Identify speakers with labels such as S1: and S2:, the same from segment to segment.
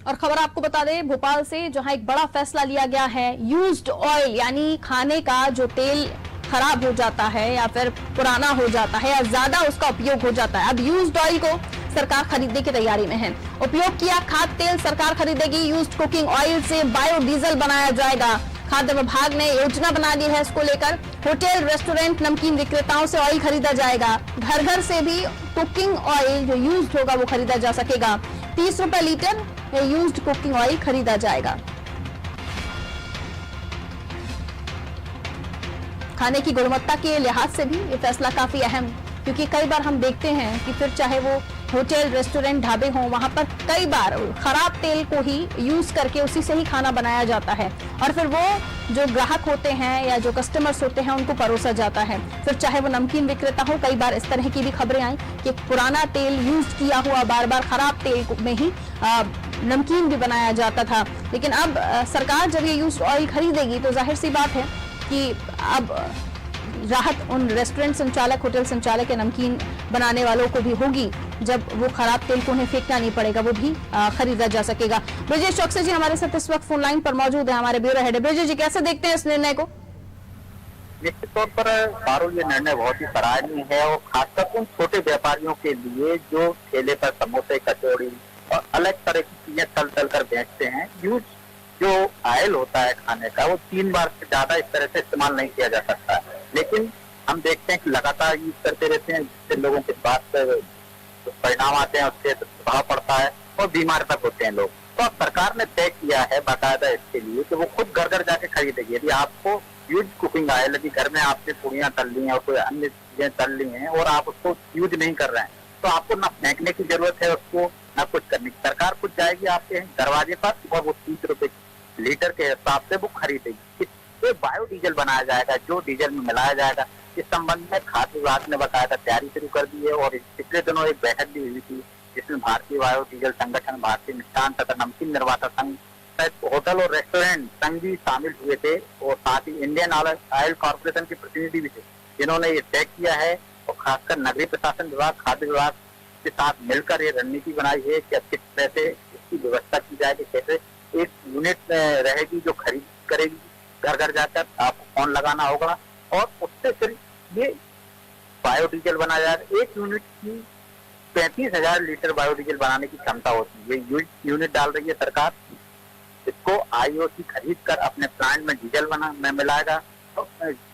S1: और खबर आपको बता दें भोपाल से, जहां एक बड़ा फैसला लिया गया है। यूज्ड ऑयल यानी खाने का जो तेल खराब हो जाता है या फिर पुराना हो जाता है या ज्यादा उसका उपयोग हो जाता है, अब यूज्ड ऑयल को सरकार खरीदने की तैयारी में है। उपयोग किया खाद्य तेल सरकार खरीदेगी। यूज्ड कुकिंग ऑयल से बायोडीजल बनाया जाएगा। खाद्य विभाग ने योजना बना ली है इसको लेकर। होटल, रेस्टोरेंट, नमकीन विक्रेताओं से ऑयल खरीदा जाएगा। घर घर से भी कुकिंग ऑयल जो यूज्ड होगा वो खरीदा जा सकेगा। 30 रुपए लीटर यूज्ड कुकिंग ऑयल खरीदा जाएगा। खाने की गुणवत्ता के लिहाज से भी ये फैसला काफी अहम, क्योंकि कई बार हम देखते हैं कि फिर चाहे वो होटल, रेस्टोरेंट, ढाबे हों, वहां पर कई बार खराब तेल को ही यूज करके उसी से ही खाना बनाया जाता है और फिर वो जो ग्राहक होते हैं या जो कस्टमर्स होते हैं उनको परोसा जाता है। फिर चाहे वो नमकीन विक्रेता हो, कई बार इस तरह की भी खबरें आई कि पुराना तेल यूज किया हुआ बार बार खराब तेल में ही नमकीन भी बनाया जाता था। लेकिन अब सरकार जब ये यूज्ड ऑयल खरीदेगी तो जाहिर सी बात है कि अब राहत उन रेस्टोरेंट संचालक, होटल संचालक या नमकीन बनाने वालों को भी होगी, जब वो खराब तेल को उन्हें फेंकना नहीं पड़ेगा, वो भी खरीदा जा सकेगा। ब्रजेश चौकसी जी हमारे साथ इस वक्त फोन लाइन पर मौजूद है, हमारे ब्यूरो हेड। ब्रजेश जी, कैसे देखते हैं इस निर्णय को?
S2: निश्चित तौर पर पारुल, ये निर्णय बहुत ही सराहनीय है और खासकर उन छोटे व्यापारियों के लिए जो ठेले पर समोसे, कचौड़ी और अलग तरह की चीजें तल कर बेचते हैं। यूज जो ऑयल होता है खाने का, वो 3 बार से ज्यादा इस तरह से इस्तेमाल नहीं किया जा सकता है। लेकिन हम देखते हैं कि लगातार यूज करते रहते हैं, जिससे लोगों के स्वास्थ्य परिणाम आते हैं, उससे प्रभाव पड़ता है और बीमार तक होते हैं लोग। तो अब सरकार ने तय किया है बाकायदा इसके लिए कि वो खुद घर घर जाके खरीदेगी। यदि आपको यूज कुकिंग ऑयल, यदि घर में आपने पूड़ियां तल ली हैं और कोई अन्य चीजें तल ली हैं और आप उसको यूज नहीं कर रहे हैं, तो आपको ना फेंकने की जरूरत है उसको, ना कुछ करने की। सरकार खुद जाएगी आपके दरवाजे पर और वो 30 रुपए लीटर के हिसाब से वो खरीदेगी। इससे बायोडीजल बनाया जाएगा, जो डीजल में मिलाया जाएगा। इस संबंध में खाद्य विभाग ने बताया तैयारी शुरू कर दी है और पिछले दिनों एक बैठक भी हुई थी, जिसमें भारतीय बायोडीजल संगठन, भारतीय मिष्ठान तथा नमकीन निर्माता संघ, होटल और रेस्टोरेंट संघ भी शामिल हुए थे और साथ ही इंडियन ऑयल कॉर्पोरेशन के प्रतिनिधि भी थे, जिन्होंने ये तय किया है। और खासकर नगरीय प्रशासन विभाग, खाद्य विभाग के साथ मिलकर ये रणनीति बनाई है कि अब किस तरह से इसकी व्यवस्था की जाए, कि कैसे एक यूनिट रहेगी जो खरीद करेगी, घर घर जाकर आपको फोन लगाना होगा और उससे फिर ये बायोडीजल बनाया जाएगा। एक यूनिट की 35,000 लीटर बायोडीजल बनाने की क्षमता होती है। ये यूनिट डाल रही है सरकार, इसको आईओसी खरीद कर अपने प्लांट में डीजल में मिलाएगा। तो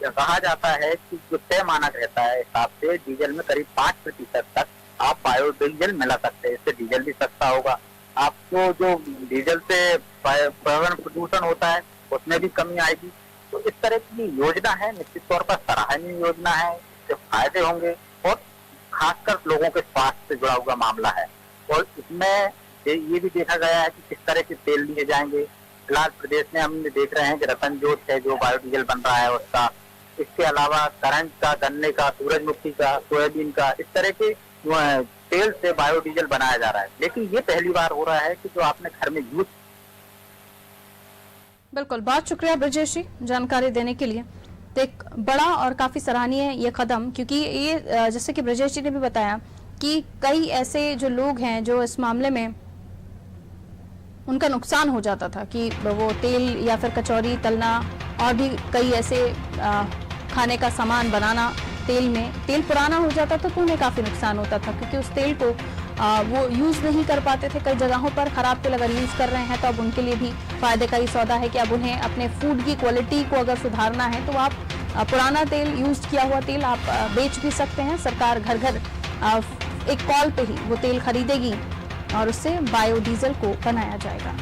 S2: कहा जाता है कि जो तय मानक रहता है हिसाब से डीजल में करीब 5% तक आप बायोडीजल मिला सकते हैं। इससे डीजल भी सस्ता होगा, आपको जो डीजल से पर्यावरण प्रदूषण होता है उसमें भी कमी आएगी। तो इस तरह की योजना है, निश्चित तौर पर सराहनीय योजना है, इससे फायदे होंगे और खासकर लोगों के स्वास्थ्य से जुड़ा हुआ मामला है। और इसमें ये भी देखा गया है कि किस तरह के तेल लिए जाएंगे। फिलहाल प्रदेश में हम देख रहे हैं कि रतन जोत है जो बायोडीजल बन रहा है उसका, इसके अलावा करंट का, गन्ने का, सूरजमुखी का, सोयाबीन का, इस तरह के तेल से बायोडीजल बनाया जा रहा है। लेकिन ये पहली बार हो रहा है कि जो आपने घर में यूज।
S1: बिल्कुल, बहुत शुक्रिया ब्रजेश जी जानकारी देने के लिए। तो एक बड़ा और काफी सराहनीय ये कदम, क्योंकि ये जैसे कि ब्रजेश जी ने भी बताया कि कई ऐसे जो लोग हैं जो इस मामले में उनका नुकसान हो जाता था कि वो तेल या फिर कचौरी तलना और भी कई ऐसे खाने का सामान बनाना, तेल में तेल पुराना हो जाता था तो उन्हें काफी नुकसान होता था, क्योंकि उस तेल को वो यूज नहीं कर पाते थे। कई जगहों पर खराब तेल अगर यूज कर रहे हैं तो अब उनके लिए भी फायदे का ही सौदा है कि अब उन्हें अपने फूड की क्वालिटी को अगर सुधारना है तो आप पुराना तेल, यूज किया हुआ तेल आप बेच भी सकते हैं। सरकार घर घर एक कॉल पे ही वो तेल खरीदेगी और उससे बायोडीजल को बनाया जाएगा।